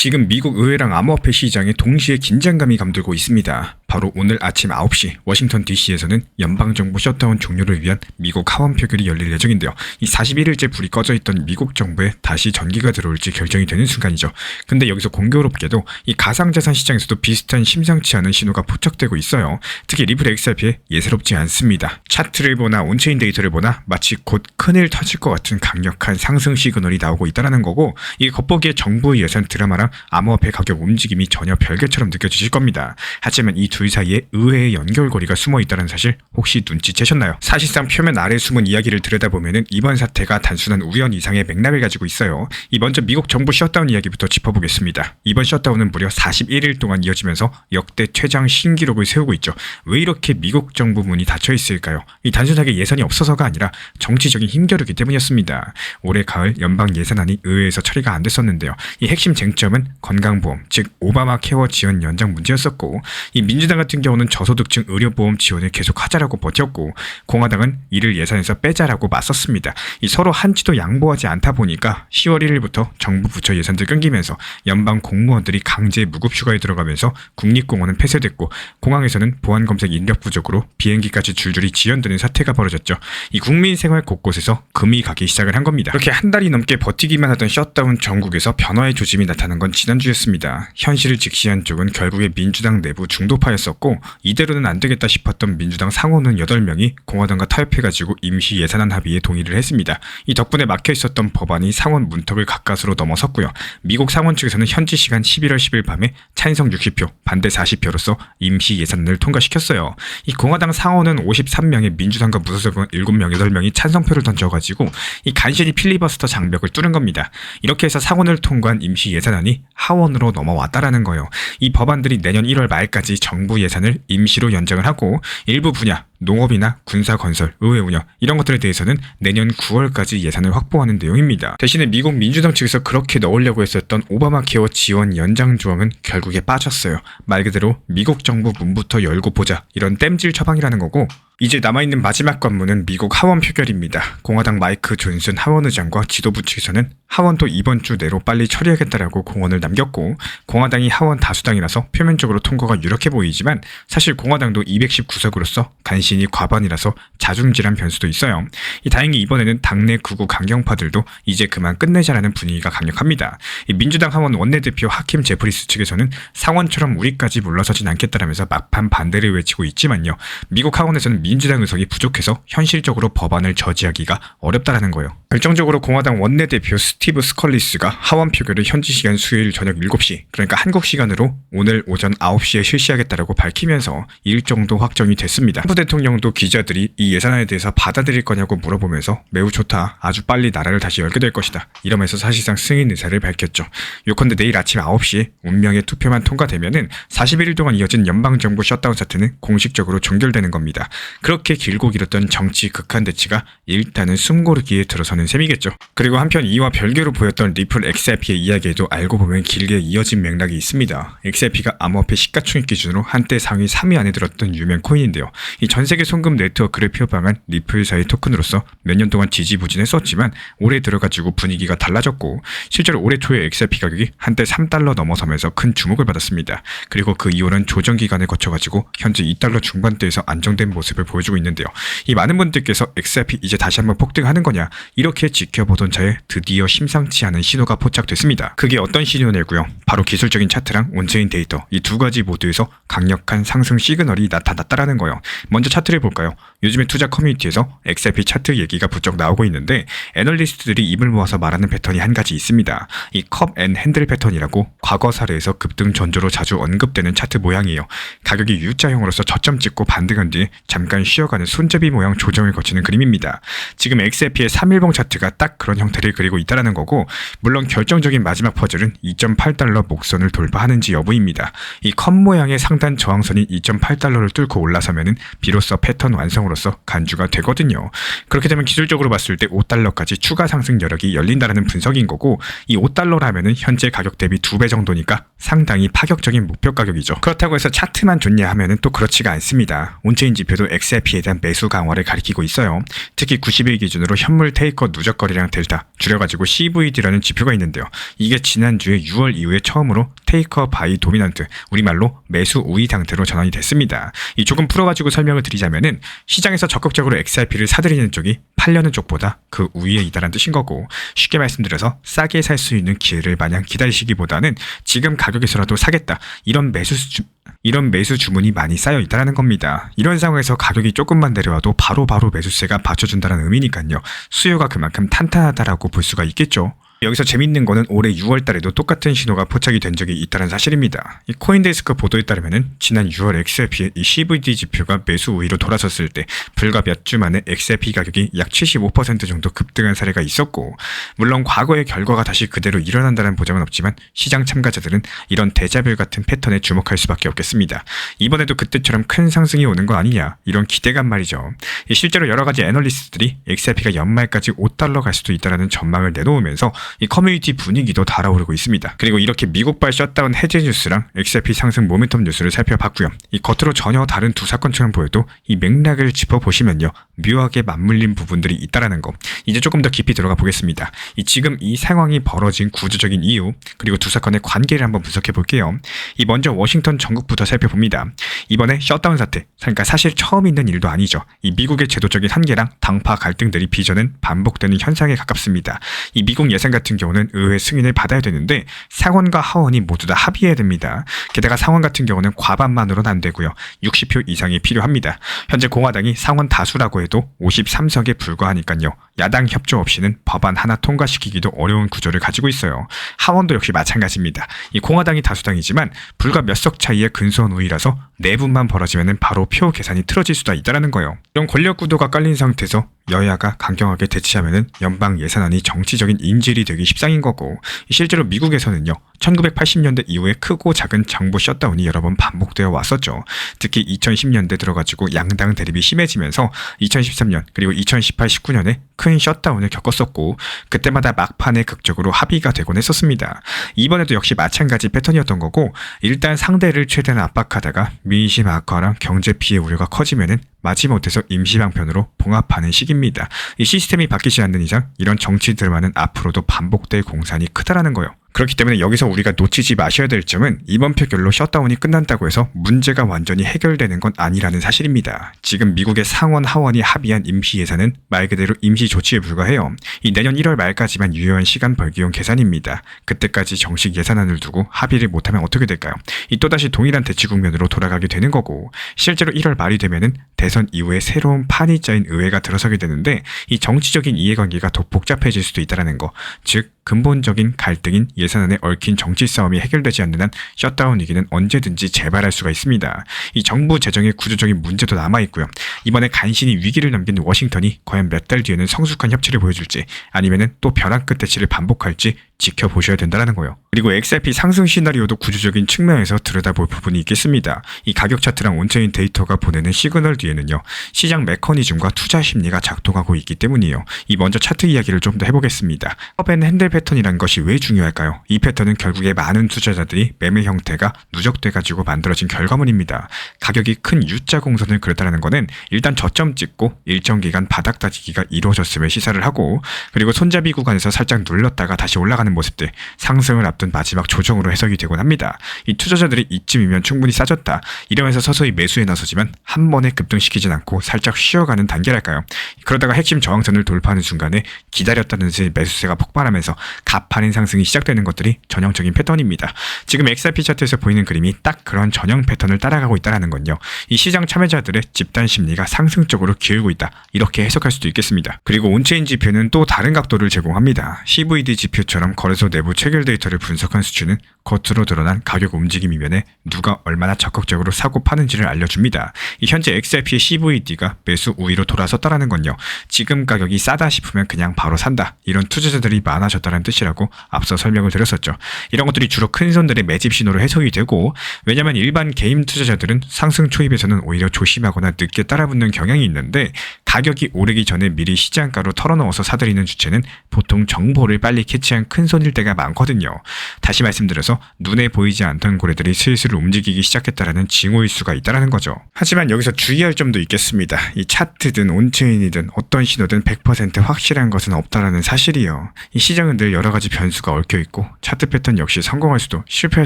지금 미국 의회랑 암호화폐 시장에 동시에 긴장감이 감돌고 있습니다. 바로 오늘 아침 9시 워싱턴 DC에서는 연방정부 셧다운 종료를 위한 미국 하원 표결이 열릴 예정인데요. 이 41일째 불이 꺼져 있던 미국 정부에 다시 전기가 들어올지 결정이 되는 순간이죠. 근데 여기서 공교롭게도 이 가상자산 시장에서도 비슷한 심상치 않은 신호가 포착되고 있어요. 특히 리플 XRP에 예사롭지 않습니다. 차트를 보나 온체인 데이터를 보나 마치 곧 큰일 터질 것 같은 강력한 상승 시그널이 나오고 있다는 거고, 이게 겉보기에 정부 예산 드라마랑 암호화폐 가격 움직임이 전혀 별개처럼 느껴지실 겁니다. 하지만 이 둘 사이에 의외의 연결고리가 숨어 있다는 사실 혹시 눈치채셨나요? 사실상 표면 아래 숨은 이야기를 들여다보면 이번 사태가 단순한 우연 이상의 맥락을 가지고 있어요. 먼저 미국 정부 셧다운 이야기부터 짚어보겠습니다. 이번 셧다운은 무려 41일 동안 이어지면서 역대 최장 신기록을 세우고 있죠. 왜 이렇게 미국 정부 문이 닫혀 있을까요? 이 단순하게 예산이 없어서가 아니라 정치적인 힘겨루기 때문이었습니다. 올해 가을 연방 예산안이 의회에서 처리가 안 됐었는데요. 이 핵심 쟁점은 건강보험, 즉 오바마 케어 지원 연장 문제였었고, 이 민주당 같은 경우는 저소득층 의료보험 지원을 계속 하자라고 버텼고, 공화당은 이를 예산에서 빼자라고 맞섰습니다. 서로 한치도 양보하지 않다 보니까 10월 1일부터 정부 부처 예산들 끊기면서 연방 공무원들이 강제 무급휴가에 들어가면서 국립공원은 폐쇄됐고, 공항에서는 보안검색 인력 부족으로 비행기까지 줄줄이 지연되는 사태가 벌어졌죠. 이 국민 생활 곳곳에서 금이 가기 시작을 한 겁니다. 그렇게 한 달이 넘게 버티기만 하던 셧다운 전국에서 변화의 조짐이 나타난 건 지난주였습니다. 현실을 직시한 쪽은 결국에 민주당 내부 중도파였었고, 이대로는 안 되겠다 싶었던 민주당 상원은 8명이 공화당과 타협해가지고 임시 예산안 합의에 동의를 했습니다. 이 덕분에 막혀있었던 법안이 상원 문턱을 가까스로 넘어섰고요. 미국 상원 측에서는 현지 시간 11월 10일 밤에 찬성 60표, 반대 40표로서 임시 예산안을 통과시켰어요. 이 공화당 상원은 53명에 민주당과 무소속은 7명, 8명이 찬성표를 던져가지고 이 간신히 필리버스터 장벽을 뚫은 겁니다. 이렇게 해서 상원을 통과한 임시 예산안이 하원으로 넘어왔다라는 거예요. 이 법안들이 내년 1월 말까지 정부 예산을 임시로 연장을 하고, 일부 분야, 농업이나 군사건설, 의회 운영 이런 것들에 대해서는 내년 9월까지 예산을 확보하는 내용입니다. 대신에 미국 민주당 측에서 그렇게 넣으려고 했었던 오바마 케어 지원 연장 조항은 결국에 빠졌어요. 말 그대로 미국 정부 문부터 열고 보자, 이런 땜질 처방이라는 거고, 이제 남아있는 마지막 관문은 미국 하원 표결입니다. 공화당 마이크 존슨 하원 의장과 지도부 측에서는 하원도 이번 주 내로 빨리 처리하겠다라고 공언을 남겼고, 공화당이 하원 다수당이라서 표면적으로 통과가 유력해 보이지만 사실 공화당도 219석으로서 간신히 과반이라서 자중질환 변수도 있어요. 다행히 이번에는 당내 극우 강경파들도 이제 그만 끝내자라는 분위기가 강력합니다. 민주당 하원 원내대표 하킴 제프리스 측에서는 상원처럼 우리까지 물러서진 않겠다라면서 막판 반대를 외치고 있지만요. 미국 하원에서는 민주당 의석이 부족해서 현실적으로 법안을 저지하기가 어렵다라는 거예요. 결정적으로 공화당 원내대표 스티브 스컬리스가 하원 표결을 현지 시간 수요일 저녁 7시, 그러니까 한국 시간으로 오늘 오전 9시에 실시하겠다라고 밝히면서 일정도 확정이 됐습니다. 트럼프 대통령도 기자들이 이 예산안에 대해서 받아들일 거냐고 물어보면서 매우 좋다, 아주 빨리 나라를 다시 열게 될 것이다, 이러면서 사실상 승인 의사를 밝혔죠. 요컨대 내일 아침 9시에 운명의 투표만 통과되면은 41일 동안 이어진 연방정부 셧다운 사태는 공식적으로 종결되는 겁니다. 그렇게 길고 길었던 정치 극한 대치가 일단은 숨고르기에 들어서는 셈이겠죠. 그리고 한편 이와 별개로 보였던 리플 XRP의 이야기에도 알고 보면 길게 이어진 맥락이 있습니다. XRP가 암호화폐 시가총액 기준으로 한때 상위 3위 안에 들었던 유명 코인인데요. 이 전세계 송금 네트워크를 표방한 리플사의 토큰으로서 몇 년 동안 지지부진했었지만 올해 들어가지고 분위기가 달라졌고, 실제로 올해 초에 XRP 가격이 한때 $3 넘어서면서 큰 주목을 받았습니다. 그리고 그 이후는 조정 기간을 거쳐가지고 현재 $2 중반대에서 안정된 모습을 보여주고 있는데요. 이 많은 분들께서 XRP 이제 다시 한번 폭등하는 거냐, 이렇게 지켜보던 차에 드디어 심상치 않은 신호가 포착됐습니다. 그게 어떤 신호냐고요? 바로 기술적인 차트랑 온체인 데이터, 이 두 가지 모두에서 강력한 상승 시그널이 나타났다라는 거예요. 먼저 차트를 볼까요? 요즘에 투자 커뮤니티에서 XRP 차트 얘기가 부쩍 나오고 있는데, 애널리스트들이 입을 모아서 말하는 패턴이 한 가지 있습니다. 이 컵 앤 핸들 패턴이라고 과거 사례에서 급등 전조로 자주 언급되는 차트 모양이에요. 가격이 U자형으로서 저점 찍고 반등한 뒤에 잠깐 쉬어가는 손잡이 모양 조정을 거치는 그림입니다. 지금 XRP의 3일봉 차트가 딱 그런 형태를 그리고 있다는 거고, 물론 결정적인 마지막 퍼즐은 2.8달러 목선을 돌파하는지 여부입니다. 이 컵 모양의 상단 저항선이 2.8달러를 뚫고 올라서면은 비로소 패턴 완성으로서 간주가 되거든요. 그렇게 되면 기술적으로 봤을 때 5달러까지 추가 상승 여력이 열린다는 분석인 거고, 이 5달러라면은 현재 가격 대비 2배 정도니까 상당히 파격적인 목표 가격이죠. 그렇다고 해서 차트만 좋냐 하면은 또 그렇지가 않습니다. 온체인 지표도 XRP에 대한 매수 강화를 가리키고 있어요. 특히 90일 기준으로 현물 테이커 누적거래량 델타, 줄여가지고 CVD라는 지표가 있는데요. 이게 지난주에 6월 이후에 처음으로 테이커 바이 도미넌트, 우리말로 매수 우위 상태로 전환이 됐습니다. 이 조금 풀어가지고 설명을 드리자면은 시장에서 적극적으로 XRP를 사들이는 쪽이 팔려는 쪽보다 그 우위에 있다는 뜻인 거고, 쉽게 말씀드려서 싸게 살 수 있는 기회를 마냥 기다리시기보다는 지금 가격에서라도 사겠다, 이런 매수 주문이 많이 쌓여 있다는 겁니다. 이런 상황에서 가격이 조금만 내려와도 바로 매수세가 받쳐준다는 의미니까요. 수요가 그만큼 탄탄하다라고 볼 수가 있겠죠. 여기서 재밌는 거는 올해 6월 달에도 똑같은 신호가 포착이 된 적이 있다는 사실입니다. 이 코인데스크 보도에 따르면은 지난 6월 XRP의 이 CVD 지표가 매수 우위로 돌아섰을 때 불과 몇 주 만에 XRP 가격이 약 75% 정도 급등한 사례가 있었고, 물론 과거의 결과가 다시 그대로 일어난다는 보장은 없지만 시장 참가자들은 이런 데자뷰 같은 패턴에 주목할 수밖에 없겠습니다. 이번에도 그때처럼 큰 상승이 오는 거 아니냐, 이런 기대감 말이죠. 실제로 여러 가지 애널리스트들이 XRP가 연말까지 $5 갈 수도 있다는 전망을 내놓으면서 이 커뮤니티 분위기도 달아오르고 있습니다. 그리고 이렇게 미국발 셧다운 해제 뉴스랑 XRP 상승 모멘텀 뉴스를 살펴봤고요. 이 겉으로 전혀 다른 두 사건처럼 보여도 이 맥락을 짚어보시면요, 묘하게 맞물린 부분들이 있다라는 거, 이제 조금 더 깊이 들어가 보겠습니다. 지금 이 상황이 벌어진 구조적인 이유, 그리고 두 사건의 관계를 한번 분석해 볼게요. 먼저 워싱턴 전국부터 살펴봅니다. 이번에 셧다운 사태, 그러니까 사실 처음 있는 일도 아니죠. 이 미국의 제도적인 한계랑 당파 갈등들이 빚어낸 반복되는 현상에 가깝습니다. 이 미국 예산 같은 경우는 의회 승인을 받아야 되는데 상원과 하원이 모두 다 합의해야 됩니다. 게다가 상원 같은 경우는 과반만으로는 안 되고요. 60표 이상이 필요합니다. 현재 공화당이 상원 다수라고 해도 53석에 불과하니까요. 야당 협조 없이는 법안 하나 통과시키기도 어려운 구조를 가지고 있어요. 하원도 역시 마찬가지입니다. 이 공화당이 다수당이지만 불과 몇 석 차이의 근소한 우위라서 내분만 벌어지면 바로 표 계산이 틀어질 수도 있다는 거예요. 이런 권력 구도가 깔린 상태에서 여야가 강경하게 대치하면 연방 예산안이 정치적인 인질이 되기 십상인 거고, 실제로 미국에서는요 1980년대 이후에 크고 작은 정부 셧다운이 여러 번 반복되어 왔었죠. 특히 2010년대 들어가지고 양당 대립이 심해지면서 2013년 그리고 2018, 19년에 큰 셧다운을 겪었었고, 그때마다 막판에 극적으로 합의가 되곤 했었습니다. 이번에도 역시 마찬가지 패턴이었던 거고, 일단 상대를 최대한 압박하다가 민심 악화랑 경제 피해 우려가 커지면은 마지못해서 임시방편으로 봉합하는 시기입니다. 이 시스템이 바뀌지 않는 이상 이런 정치들만은 앞으로도 반복될 공산이 크다라는 거예요. 그렇기 때문에 여기서 우리가 놓치지 마셔야 될 점은 이번 표결로 셧다운이 끝난다고 해서 문제가 완전히 해결되는 건 아니라는 사실입니다. 지금 미국의 상원 하원이 합의한 임시 예산은 말 그대로 임시 조치에 불과해요. 이 내년 1월 말까지만 유효한 시간 벌기용 계산입니다. 그때까지 정식 예산안을 두고 합의를 못하면 어떻게 될까요? 또다시 동일한 대치 국면으로 돌아가게 되는 거고, 실제로 1월 말이 되면은 대선 이후에 새로운 판이 짜인 의회가 들어서게 되는데 이 정치적인 이해관계가 더 복잡해질 수도 있다는 거, 즉 근본적인 갈등인 예산안에 얽힌 정치 싸움이 해결되지 않는 한 셧다운 위기는 언제든지 재발할 수가 있습니다. 이 정부 재정의 구조적인 문제도 남아있고요. 이번에 간신히 위기를 넘긴 워싱턴이 과연 몇 달 뒤에는 성숙한 협치를 보여줄지 아니면은 또 벼랑 끝 대치를 반복할지 지켜보셔야 된다는 거예요. 그리고 XRP 상승 시나리오도 구조적인 측면에서 들여다볼 부분이 있겠습니다. 이 가격 차트랑 온체인 데이터가 보내는 시그널 뒤에는요, 시장 메커니즘과 투자 심리가 작동하고 있기 때문이에요. 먼저 차트 이야기를 좀 더 해보겠습니다. 컵앤 핸들 패턴이라는 것이 왜 중요할까요? 이 패턴은 결국에 많은 투자자들이 매매 형태가 누적돼가지고 만들어진 결과물입니다. 가격이 큰 U자 공선을 그렸다는 거는 일단 저점 찍고 일정 기간 바닥 다지기가 이루어졌음을 시사를 하고, 그리고 손잡이 구간에서 살짝 눌렀다가 다시 올라가는 모습들, 상승을 앞둔 마지막 조정으로 해석이 되곤 합니다. 이 투자자들이 이쯤이면 충분히 싸졌다 이러면서 서서히 매수에 나서지만 한 번에 급등시키진 않고 살짝 쉬어가는 단계랄까요? 그러다가 핵심 저항선을 돌파하는 순간에 기다렸다는 듯이 매수세가 폭발하면서 가파른 상승이 시작되는 것들이 전형적인 패턴입니다. 지금 XRP 차트에서 보이는 그림이 딱 그런 전형 패턴을 따라가고 있다는 건요, 이 시장 참여자들의 집단 심리가 상승적으로 기울고 있다, 이렇게 해석할 수도 있겠습니다. 그리고 온체인 지표는 또 다른 각도를 제공합니다. CVD 지표처럼 거래소 내부 체결 데이터를 분석한 수치는 겉으로 드러난 가격 움직임 이면에 누가 얼마나 적극적으로 사고 파는지를 알려줍니다. 현재 XRP의 CVD가 매수 우위로 돌아섰다는 건요, 지금 가격이 싸다 싶으면 그냥 바로 산다, 이런 투자자들이 많아졌다는 뜻이라고 앞서 설명을 드렸었죠. 이런 것들이 주로 큰 손들의 매집 신호로 해석이 되고, 왜냐면 일반 개인 투자자들은 상승 초입에서는 오히려 조심하거나 늦게 따라붙는 경향이 있는데, 가격이 오르기 전에 미리 시장가로 털어넣어서 사들이는 주체는 보통 정보를 빨리 캐치한 큰 손일 때가 많거든요. 다시 말씀드려서 하면서 눈에 보이지 않던 고래들이 슬슬 움직이기 시작했다라는 징후일 수가 있다는 거죠. 하지만 여기서 주의할 점도 있겠습니다. 이 차트든 온체인이든 어떤 신호든 100% 확실한 것은 없다라는 사실이요. 이 시장은 늘 여러 가지 변수가 얽혀있고 차트 패턴 역시 성공할 수도 실패할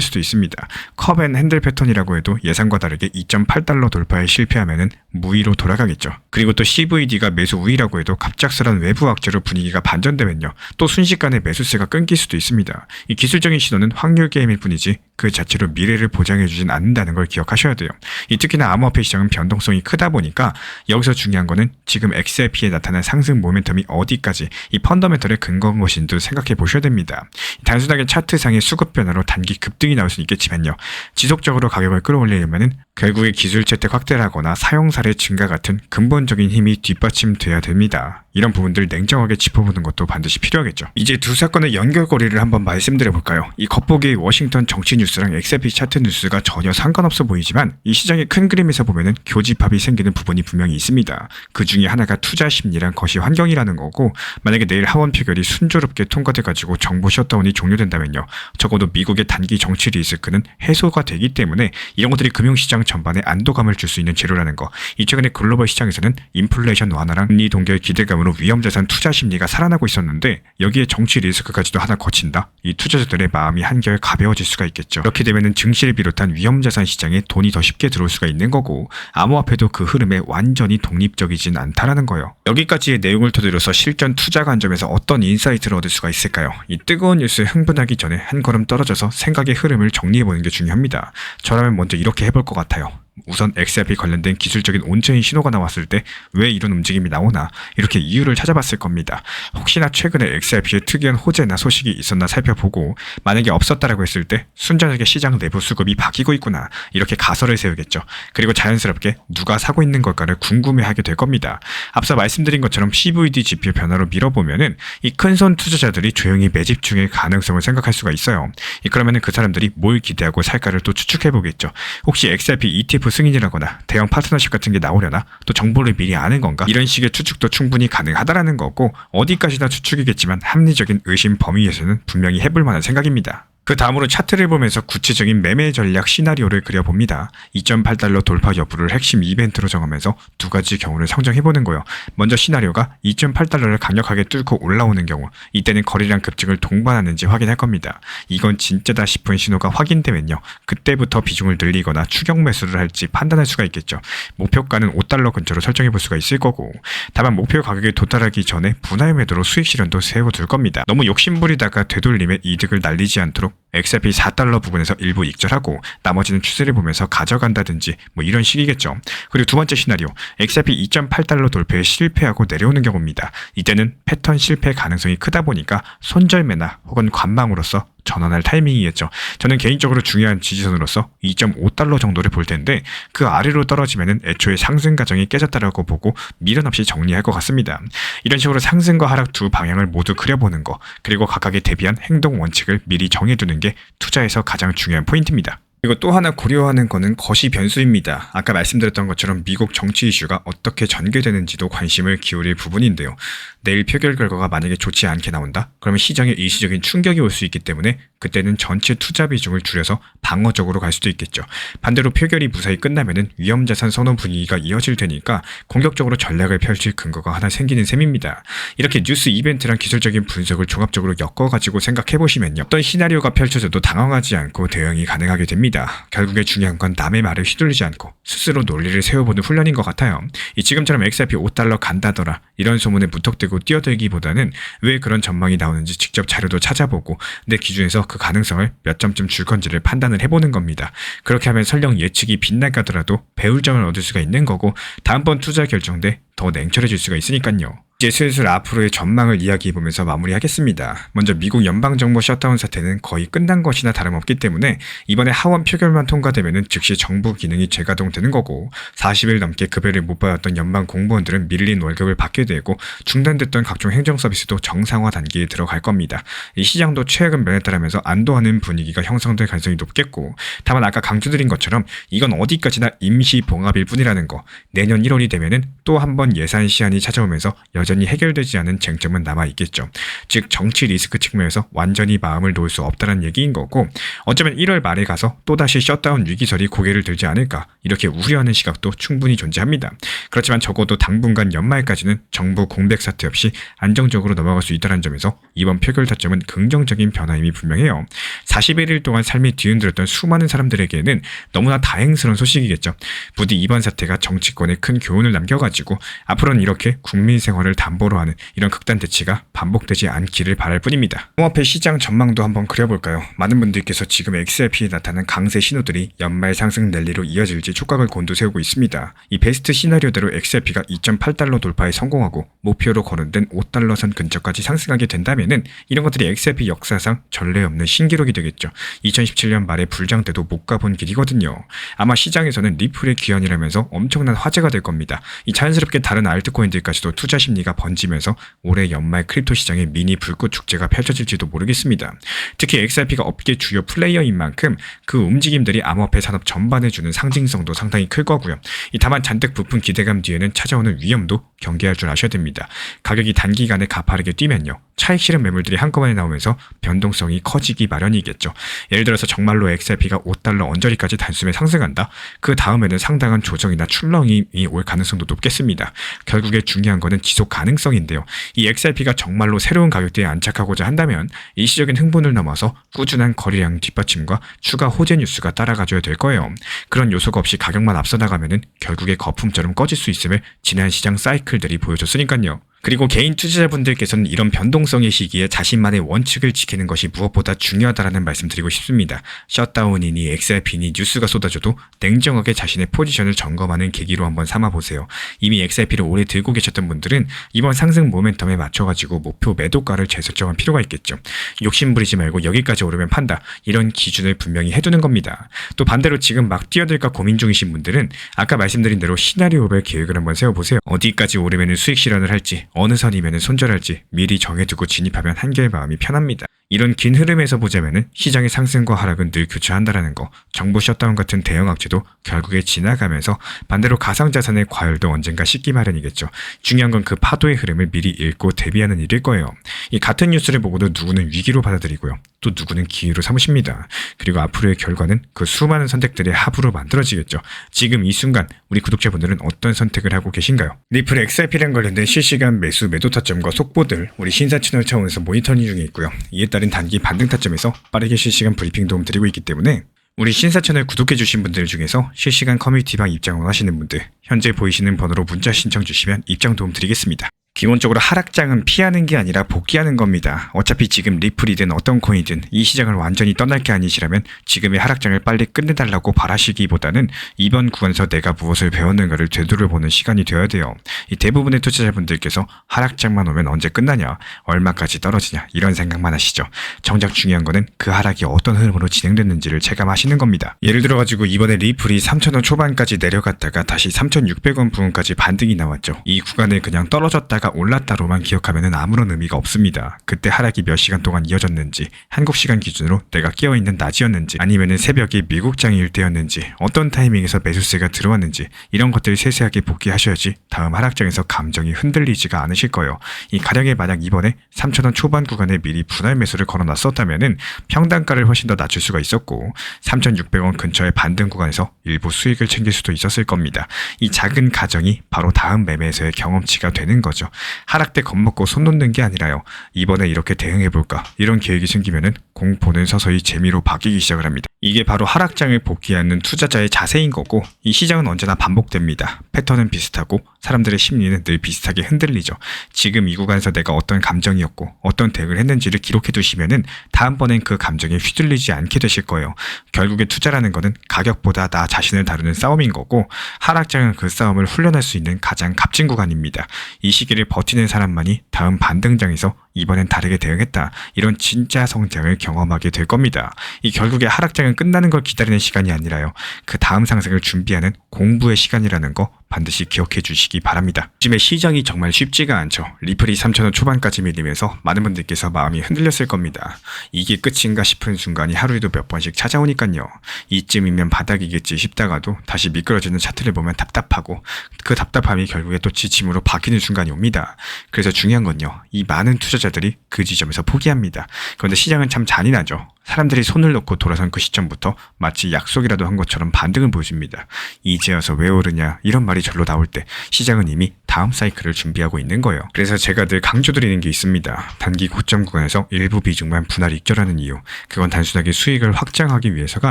수도 있습니다. 컵 앤 핸들 패턴이라고 해도 예상과 다르게 2.8달러 돌파에 실패하면은 무위로 돌아가겠죠. 그리고 또 CVD가 매수 우위라고 해도 갑작스런 외부 악재로 분위기가 반전되면요. 또 순식간에 매수세가 끊길 수도 있습니다. 이 기술적인 신호는 확률 게임일 뿐이지 그 자체로 미래를 보장해주진 않는다는 걸 기억하셔야 돼요. 이 특히나 암호화폐 시장은 변동성이 크다 보니까 여기서 중요한 거는 지금 XRP에 나타난 상승 모멘텀이 어디까지 이 펀더멘털에 근거한 것인지도 생각해 보셔야 됩니다. 단순하게 차트상의 수급 변화로 단기 급등이 나올 수는 있겠지만요. 지속적으로 가격을 끌어올리려면은 결국에 기술 채택 확대를 하거나 사용 사례 증가 같은 근본적인 힘이 뒷받침돼야 됩니다. 이런 부분들 냉정하게 짚어보는 것도 반드시 필요하겠죠. 이제 두 사건의 연결고리를 한번 말씀드려볼까요? 이 겉보기의 워싱턴 정치 뉴스랑 XRP 차트 뉴스가 전혀 상관없어 보이지만 이 시장의 큰 그림에서 보면은 교집합이 생기는 부분이 분명히 있습니다. 그 중에 하나가 투자 심리랑 거시 환경이라는 거고, 만약에 내일 하원 표결이 순조롭게 통과돼가지고 정부 셧다운이 종료된다면요. 적어도 미국의 단기 정치 리스크는 해소가 되기 때문에 이런 것들이 금융시장 전반에 안도감을 줄 수 있는 재료라는 거. 이 최근에 글로벌 시장에서는 인플레이션 완화랑 금리 동결 기대감으로 위험자산 투자 심리가 살아나고 있었는데 여기에 정치 리스크까지도 하나 거친다? 이 투자자들의 마음이 한결 가벼워질 수가 있겠죠. 이렇게 되면은 증시를 비롯한 위험자산 시장에 돈이 더 쉽게 들어올 수가 있는 거고, 암호화폐도 그 흐름에 완전히 독립적이진 않다라는 거예요. 여기까지의 내용을 토대로서 실전 투자 관점에서 어떤 인사이트를 얻을 수가 있을까요? 이 뜨거운 뉴스에 흥분하기 전에 한 걸음 떨어져서 생각의 흐름을 정리해보는 게 중요합니다. 저라면 먼저 이렇게 해볼 것 같아요. 우선 XRP 관련된 기술적인 온체인 신호가 나왔을 때 왜 이런 움직임이 나오나 이렇게 이유를 찾아봤을 겁니다. 혹시나 최근에 XRP의 특이한 호재나 소식이 있었나 살펴보고, 만약에 없었다라고 했을 때 순전하게 시장 내부 수급이 바뀌고 있구나 이렇게 가설을 세우겠죠. 그리고 자연스럽게 누가 사고 있는 걸까를 궁금해하게 될 겁니다. 앞서 말씀드린 것처럼 CVD 지표 변화로 밀어보면은 이 큰손 투자자들이 조용히 매집 중일 가능성을 생각할 수가 있어요. 그러면은 그 사람들이 뭘 기대하고 살까를 또 추측해보겠죠. 혹시 XRP ETF 승인이라거나 대형 파트너십 같은 게 나오려나? 또 정보를 미리 아는 건가? 이런 식의 추측도 충분히 가능하다라는 거고, 어디까지나 추측이겠지만 합리적인 의심 범위에서는 분명히 해볼 만한 생각입니다. 그 다음으로 차트를 보면서 구체적인 매매 전략 시나리오를 그려봅니다. 2.8달러 돌파 여부를 핵심 이벤트로 정하면서 두 가지 경우를 상정해보는 거예요. 먼저 시나리오가 2.8달러를 강력하게 뚫고 올라오는 경우, 이때는 거래량 급증을 동반하는지 확인할 겁니다. 이건 진짜다 싶은 신호가 확인되면요. 그때부터 비중을 늘리거나 추격 매수를 할지 판단할 수가 있겠죠. 목표가는 5달러 근처로 설정해볼 수가 있을 거고, 다만 목표 가격에 도달하기 전에 분할 매도로 수익 실현도 세워둘 겁니다. 너무 욕심부리다가 되돌림에 이득을 날리지 않도록 XRP 4달러 부근에서 일부 익절하고 나머지는 추세를 보면서 가져간다든지 뭐 이런 식이겠죠. 그리고 두 번째 시나리오, XRP 2.8달러 돌파에 실패하고 내려오는 경우입니다. 이때는 패턴 실패 가능성이 크다 보니까 손절매나 혹은 관망으로서 전환할 타이밍이겠죠. 저는 개인적으로 중요한 지지선으로서 2.5달러 정도를 볼 텐데 그 아래로 떨어지면은 애초에 상승 과정이 깨졌다라고 보고 미련 없이 정리할 것 같습니다. 이런 식으로 상승과 하락 두 방향을 모두 그려보는 거, 그리고 각각에 대비한 행동 원칙을 미리 정해두는 게 투자에서 가장 중요한 포인트입니다. 그리고 또 하나 고려하는 거는 거시 변수입니다. 아까 말씀드렸던 것처럼 미국 정치 이슈가 어떻게 전개되는지도 관심을 기울일 부분인데요. 내일 표결 결과가 만약에 좋지 않게 나온다? 그러면 시장에 일시적인 충격이 올 수 있기 때문에 그때는 전체 투자 비중을 줄여서 방어적으로 갈 수도 있겠죠. 반대로 표결이 무사히 끝나면은 위험자산 선호 분위기가 이어질 테니까 공격적으로 전략을 펼칠 근거가 하나 생기는 셈입니다. 이렇게 뉴스 이벤트랑 기술적인 분석을 종합적으로 엮어가지고 생각해보시면요. 어떤 시나리오가 펼쳐져도 당황하지 않고 대응이 가능하게 됩니다. 결국에 중요한 건 남의 말을 휘둘리지 않고 스스로 논리를 세워보는 훈련인 것 같아요. 지금처럼 XRP 5달러 간다더라 이런 소문에 무턱대고 뛰어들기보다는 왜 그런 전망이 나오는지 직접 자료도 찾아보고 내 기준에서 그 가능성을 몇 점쯤 줄 건지를 판단을 해보는 겁니다. 그렇게 하면 설령 예측이 빗나가더라도 배울 점을 얻을 수가 있는 거고, 다음번 투자 결정 때 더 냉철해질 수가 있으니까요. 이제 슬슬 앞으로의 전망을 이야기해보면서 마무리하겠습니다. 먼저 미국 연방정부 셧다운 사태는 거의 끝난 것이나 다름없기 때문에 이번에 하원 표결만 통과되면 즉시 정부 기능이 재가동되는 거고, 40일 넘게 급여를 못 받았던 연방 공무원들은 밀린 월급을 받게 되고 중단됐던 각종 행정 서비스도 정상화 단계에 들어갈 겁니다. 이 시장도 최악은 면했다라면서 안도하는 분위기가 형성될 가능성이 높겠고, 다만 아까 강조드린 것처럼 이건 어디까지나 임시 봉합일 뿐이라는 거, 내년 1월이 되면은 또 한 번 예산 시한이 찾아오면서 여전히 해결되지 않은 쟁점은 남아있겠죠. 즉 정치 리스크 측면에서 완전히 마음을 놓을 수 없다는 얘기인 거고, 어쩌면 1월 말에 가서 또다시 셧다운 위기설이 고개를 들지 않을까, 이렇게 우려하는 시각도 충분히 존재합니다. 그렇지만 적어도 당분간 연말까지는 정부 공백 사태 없이 안정적으로 넘어갈 수 있다는 점에서 이번 표결 타점은 긍정적인 변화임이 분명해요. 41일 동안 삶이 뒤흔들었던 수많은 사람들에게는 너무나 다행스러운 소식이겠죠. 부디 이번 사태가 정치권에 큰 교훈을 남겨가지고 앞으로는 이렇게 국민 생활을 담보로 하는 이런 극단 대치가 반복되지 않기를 바랄 뿐입니다. 암호화폐 시장 전망도 한번 그려볼까요? 많은 분들께서 지금 XRP에 나타난 강세 신호들이 연말 상승 랠리로 이어질지 촉각을 곤두세우고 있습니다. 이 베스트 시나리오대로 XRP가 2.8달러 돌파에 성공하고 목표로 거론된 5달러 선 근처까지 상승하게 된다면은 이런 것들이 XRP 역사상 전례 없는 신기록이 되겠죠. 2017년 말에 불장 때도 못 가본 길이거든요. 아마 시장에서는 리플의 귀환이라면서 엄청난 화제가 될 겁니다. 이 자연스럽게 다른 알트코인들까지도 투자 심리가 번지면서 올해 연말 크립토 시장에 미니 불꽃 축제가 펼쳐질지도 모르겠습니다. 특히 XRP가 업계 주요 플레이어인 만큼 그 움직임들이 암호화폐 산업 전반에 주는 상징성도 상당히 클 거고요. 다만 잔뜩 부푼 기대감 뒤에는 찾아오는 위험도 경계할 줄 아셔야 됩니다. 가격이 단기간에 가파르게 뛰면요, 차익 실현 매물들이 한꺼번에 나오면서 변동성이 커지기 마련이겠죠. 예를 들어서 정말로 XRP가 5달러 언저리까지 단숨에 상승한다? 그 다음에는 상당한 조정이나 출렁이 올 가능성도 높겠습니다. 결국에 중요한 거는 지속 가능성인데요. 이 XRP가 정말로 새로운 가격대에 안착하고자 한다면 일시적인 흥분을 넘어서 꾸준한 거래량 뒷받침과 추가 호재 뉴스가 따라가줘야 될 거예요. 그런 요소가 없이 가격만 앞서 나가면은 결국에 거품처럼 꺼질 수 있음을 지난 시장 사이클들이 보여줬으니까요. 그리고 개인 투자자분들께서는 이런 변동성의 시기에 자신만의 원칙을 지키는 것이 무엇보다 중요하다라는 말씀 드리고 싶습니다. 셧다운이니 XRP니 뉴스가 쏟아져도 냉정하게 자신의 포지션을 점검하는 계기로 한번 삼아보세요. 이미 XRP를 오래 들고 계셨던 분들은 이번 상승 모멘텀에 맞춰가지고 목표 매도가를 재설정할 필요가 있겠죠. 욕심부리지 말고 여기까지 오르면 판다, 이런 기준을 분명히 해두는 겁니다. 또 반대로 지금 막 뛰어들까 고민 중이신 분들은 아까 말씀드린 대로 시나리오별 계획을 한번 세워보세요. 어디까지 오르면 수익 실현을 할지, 어느 선이면 손절할지 미리 정해두고 진입하면 한결 마음이 편합니다. 이런 긴 흐름에서 보자면은 시장의 상승과 하락은 늘 교차한다라는 거, 정부 셧다운 같은 대형 악재도 결국에 지나가면서 반대로 가상자산의 과열도 언젠가 식기 마련이겠죠. 중요한 건 그 파도의 흐름을 미리 읽고 대비하는 일일 거예요. 이 같은 뉴스를 보고도 누구는 위기로 받아들이고요, 또 누구는 기회로 삼으십니다. 그리고 앞으로의 결과는 그 수많은 선택들의 합으로 만들어지겠죠. 지금 이 순간 우리 구독자분들은 어떤 선택을 하고 계신가요? 리플 XRP랑 관련된 실시간 매수 매도 타점과 속보들 우리 신사 채널 차원에서 모니터링 중에 있고요. 이에 따른 단기 반등 타점에서 빠르게 실시간 브리핑 도움 드리고 있기 때문에 우리 신사 채널 구독해주신 분들 중에서 실시간 커뮤니티방 입장 원하시는 분들 현재 보이시는 번호로 문자 신청 주시면 입장 도움 드리겠습니다. 기본적으로 하락장은 피하는 게 아니라 복귀하는 겁니다. 어차피 지금 리플이든 어떤 코인이든 이 시장을 완전히 떠날 게 아니시라면 지금의 하락장을 빨리 끝내달라고 바라시기보다는 이번 구간에서 내가 무엇을 배웠는가를 되돌아보는 시간이 되어야 돼요. 이 대부분의 투자자분들께서 하락장만 오면 언제 끝나냐, 얼마까지 떨어지냐, 이런 생각만 하시죠. 정작 중요한 거는 그 하락이 어떤 흐름으로 진행됐는지를 체감하시는 겁니다. 예를 들어가지고 이번에 리플이 3,000원 초반까지 내려갔다가 다시 3,600원 부근까지 반등이 나왔죠. 이 구간을 그냥 떨어졌다가 올랐다로만 기억하면 아무런 의미가 없습니다. 그때 하락이 몇 시간 동안 이어졌는지, 한국 시간 기준으로 내가 깨어있는 낮이었는지, 아니면 새벽에 미국장일 때였는지, 어떤 타이밍에서 매수세가 들어왔는지, 이런 것들을 세세하게 복귀하셔야지 다음 하락장에서 감정이 흔들리지가 않으실 거예요. 이 가령에 만약 이번에 3,000원 초반 구간에 미리 분할 매수를 걸어놨었다면 평단가를 훨씬 더 낮출 수가 있었고 3,600원 근처의 반등 구간에서 일부 수익을 챙길 수도 있었을 겁니다. 이 작은 가정이 바로 다음 매매에서의 경험치가 되는 거죠. 하락 때 겁먹고 손 놓는 게 아니라요, 이번에 이렇게 대응해볼까, 이런 계획이 생기면은 공포는 서서히 재미로 바뀌기 시작을 합니다. 이게 바로 하락장을 복귀하는 투자자의 자세인 거고, 이 시장은 언제나 반복됩니다. 패턴은 비슷하고 사람들의 심리는 늘 비슷하게 흔들리죠. 지금 이 구간에서 내가 어떤 감정이었고 어떤 대응을 했는지를 기록해 두시면은 다음번엔 그 감정에 휘둘리지 않게 되실 거예요. 결국에 투자라는 거는 가격보다 나 자신을 다루는 싸움인 거고, 하락장은 그 싸움을 훈련할 수 있는 가장 값진 구간입니다. 이 시기를 버티는 사람만이 다음 반등장에서 이번엔 다르게 대응했다, 이런 진짜 성장을 경험하게 될 겁니다. 이 결국에 하락장은 끝나는 걸 기다리는 시간이 아니라요, 그 다음 상승을 준비하는 공부의 시간이라는 거 반드시 기억해 주시기 바랍니다. 요즘에 시장이 정말 쉽지가 않죠. 리플이 3,000원 초반까지 밀리면서 많은 분들께서 마음이 흔들렸을 겁니다. 이게 끝인가 싶은 순간이 하루에도 몇 번씩 찾아오니까요. 이쯤이면 바닥이겠지 싶다가도 다시 미끄러지는 차트를 보면 답답하고, 그 답답함이 결국에 또 지침으로 바뀌는 순간이 옵니다. 합니다. 그래서 중요한 건요, 이 많은 투자자들이 그 지점에서 포기합니다. 그런데 시장은 참 잔인하죠. 사람들이 손을 놓고 돌아선 그 시점부터 마치 약속이라도 한 것처럼 반등을 보여줍니다. 이제 와서 왜 오르냐 이런 말이 절로 나올 때 시장은 이미 다음 사이클을 준비하고 있는 거예요. 그래서 제가 늘 강조드리는 게 있습니다. 단기 고점 구간에서 일부 비중만 분할 익절하는 이유, 그건 단순하게 수익을 확장하기 위해서가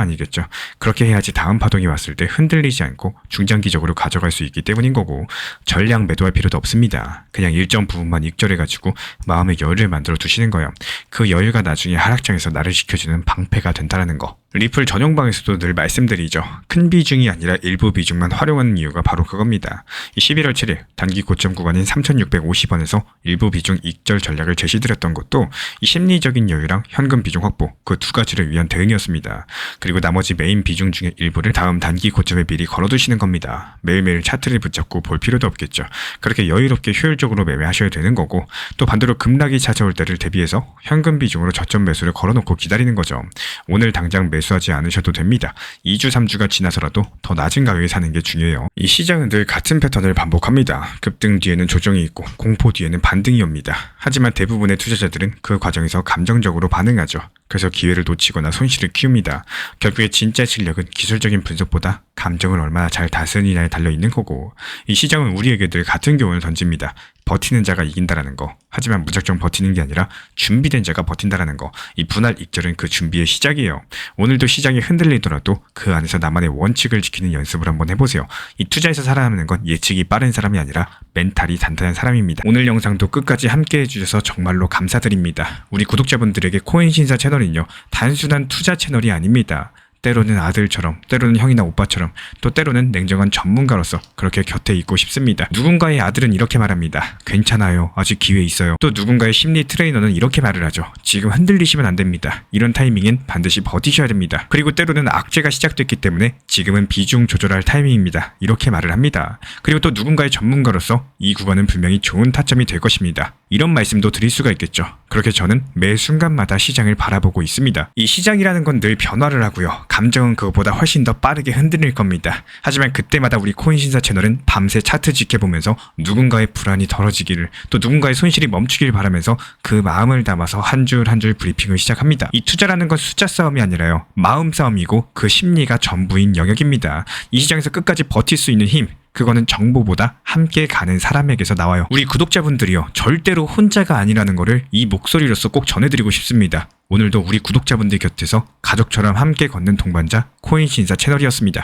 아니겠죠. 그렇게 해야지 다음 파동이 왔을 때 흔들리지 않고 중장기적으로 가져갈 수 있기 때문인 거고, 전량 매도할 필요도 없습니다. 그냥 일정 부분만 익절해가지고 마음의 여유를 만들어 두시는 거예요. 그 여유가 나중에 하락장에서 나를 지켜주는 방패가 된다는 거. 리플 전용방에서도 늘 말씀드리죠. 큰 비중이 아니라 일부 비중만 활용하는 이유가 바로 그겁니다. 이 11월 7일 단기 고점 구간인 3,650원에서 일부 비중 익절 전략을 제시드렸던 것도 이 심리적인 여유랑 현금 비중 확보, 그 두 가지를 위한 대응이었습니다. 그리고 나머지 메인 비중 중에 일부를 다음 단기 고점에 미리 걸어두시는 겁니다. 매일매일 차트를 붙잡고 볼 필요도 없겠죠. 그렇게 여유롭게 효율적으로 매매하셔야 되는 거고, 또 반대로 급락이 찾아올 때를 대비해서 현금 비중으로 저점 매수를 걸어놓고 기다리는 거죠. 오늘 당장 매수하지 않으셔도 됩니다. 2주 3주가 지나서라도 더 낮은 가격에 사는 게 중요해요. 이 시장은 늘 같은 패턴을 반복합니다. 급등 뒤에는 조정이 있고 공포 뒤에는 반등이 옵니다. 하지만 대부분의 투자자들은 그 과정에서 감정적으로 반응하죠. 그래서 기회를 놓치거나 손실을 키웁니다. 결국에 진짜 실력은 기술적인 분석보다 감정을 얼마나 잘 다스리냐에 달려있는 거고, 이 시장은 우리에게 늘 같은 교훈을 던집니다. 버티는 자가 이긴다라는 거. 하지만 무작정 버티는 게 아니라 준비된 자가 버틴다라는 거. 이 분할 익절은 그 준비의 시작이에요. 오늘도 시장이 흔들리더라도 그 안에서 나만의 원칙을 지키는 연습을 한번 해보세요. 이 투자에서 살아남는 건 예측이 빠른 사람이 아니라 멘탈이 단단한 사람입니다. 오늘 영상도 끝까지 함께 해주셔서 정말로 감사드립니다. 우리 구독자분들에게 코인신사 채널은요, 단순한 투자 채널이 아닙니다. 때로는 아들처럼, 때로는 형이나 오빠처럼, 또 때로는 냉정한 전문가로서 그렇게 곁에 있고 싶습니다. 누군가의 아들은 이렇게 말합니다. 괜찮아요. 아직 기회 있어요. 또 누군가의 심리 트레이너는 이렇게 말을 하죠. 지금 흔들리시면 안 됩니다. 이런 타이밍엔 반드시 버티셔야 됩니다. 그리고 때로는 악재가 시작됐기 때문에 지금은 비중 조절할 타이밍입니다. 이렇게 말을 합니다. 그리고 또 누군가의 전문가로서 이 구간은 분명히 좋은 타점이 될 것입니다. 이런 말씀도 드릴 수가 있겠죠. 그렇게 저는 매 순간마다 시장을 바라보고 있습니다. 이 시장이라는 건 늘 변화를 하고요. 감정은 그것보다 훨씬 더 빠르게 흔들릴 겁니다. 하지만 그때마다 우리 코인신사 채널은 밤새 차트 지켜보면서 누군가의 불안이 덜어지기를, 또 누군가의 손실이 멈추길 바라면서 그 마음을 담아서 한 줄 한 줄 브리핑을 시작합니다. 이 투자라는 건 숫자 싸움이 아니라요, 마음 싸움이고 그 심리가 전부인 영역입니다. 이 시장에서 끝까지 버틸 수 있는 힘, 그거는 정보보다 함께 가는 사람에게서 나와요. 우리 구독자분들이요, 절대로 혼자가 아니라는 거를 이 목소리로서 꼭 전해드리고 싶습니다. 오늘도 우리 구독자분들 곁에서 가족처럼 함께 걷는 동반자 코인신사 채널이었습니다.